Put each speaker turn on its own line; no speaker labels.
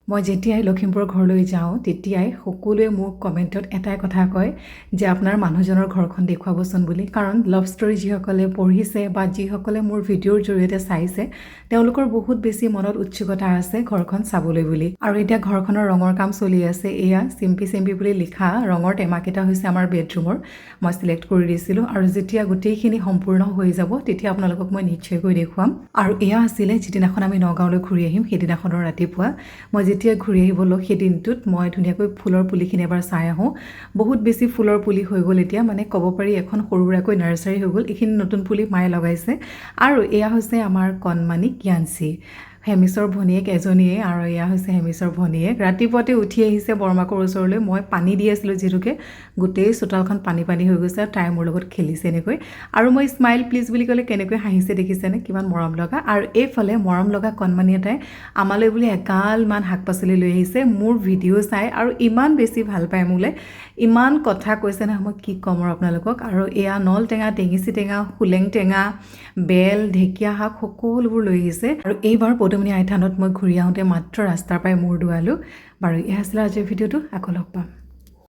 মই যেতিয়াই লখিমপুৰ ঘৰলৈ যাওঁ তেতিয়াই সকলোৱে মোক কমেণ্টত এটাই কথা কয় যে আপোনাৰ মানুহজনৰ ঘৰখন দেখুৱাবচোন বুলি কাৰণ লাভ ষ্টৰী যিসকলে পঢ়িছে বা যিসকলে মোৰ ভিডিঅ'ৰ জৰিয়তে চাইছে তেওঁলোকৰ বহুত বেছি মনত উৎসুকতা আছে ঘৰখন চাবলৈ বুলি আৰু এতিয়া ঘৰখনৰ ৰঙৰ কাম চলি আছে এয়া চিম্পি বুলি লিখা ৰঙৰ টেমাকেইটা হৈছে আমাৰ বেডৰুমৰ মই সিলেক্ট কৰি দিছিলোঁ আৰু যেতিয়া গোটেইখিনি সম্পূৰ্ণ হৈ যাব তেতিয়া আপোনালোকক মই নিশ্চয়কৈ দেখুৱাম আৰু এয়া আছিলে যিদিনাখন আমি নগাঁৱলৈ ঘূৰি আহিম সেইদিনাখনৰ ৰাতিপুৱা মই যেতিয়া ঘূৰি আহিবলৈ সেই দিনটোত মই ধুনীয়াকৈ ফুলৰ পুলিখিনি এবাৰ চাই আহোঁ বহুত বেছি ফুলৰ পুলি হৈ গ'ল এতিয়া মানে ক'ব পাৰি এখন সৰু সুৰাকৈ নাৰ্চাৰী হৈ গ'ল এইখিনি নতুন পুলি মায়ে লগাইছে আৰু এয়া হৈছে আমাৰ কণমানি জ্ঞানচী হেমিছৰ ভনীয়েক এজনীয়ে আৰু এয়া হৈছে হেমিছৰ ভনীয়েক ৰাতিপুৱাতে উঠি আহিছে বৰমাকৰ ওচৰলৈ মই পানী দি আছিলোঁ যিহেতুকে গোটেই চোতালখন পানী হৈ গৈছে তাই মোৰ লগত খেলিছে এনেকৈ আৰু মই স্মাইল প্লিজ বুলি ক'লে কেনেকৈ হাঁহিছে দেখিছেনে কিমান মৰম লগা আৰু এইফালে মৰম লগা কণমানি এটাই আমালৈ বুলি এগালমান শাক পাচলি লৈ আহিছে মোৰ ভিডিঅ' চাই আৰু ইমান বেছি ভাল পায় মোলৈ ইমান কথা কৈছে নহয় মই কি ক'ম আৰু আপোনালোকক আৰু এয়া নল টেঙা টেঙেচি টেঙা হোলেং টেঙা বেল ঢেকীয়া শাক সকলোবোৰ লৈ আহিছে আৰু এইবাৰ পদুমণি আই থানত মই ঘূৰি আহোঁতে মাত্ৰ ৰাস্তাৰ পৰাই মূৰ দোৱালোঁ বাৰু এয়া আছিলে আজিৰ ভিডিঅ'টো আকৌ লগ পাম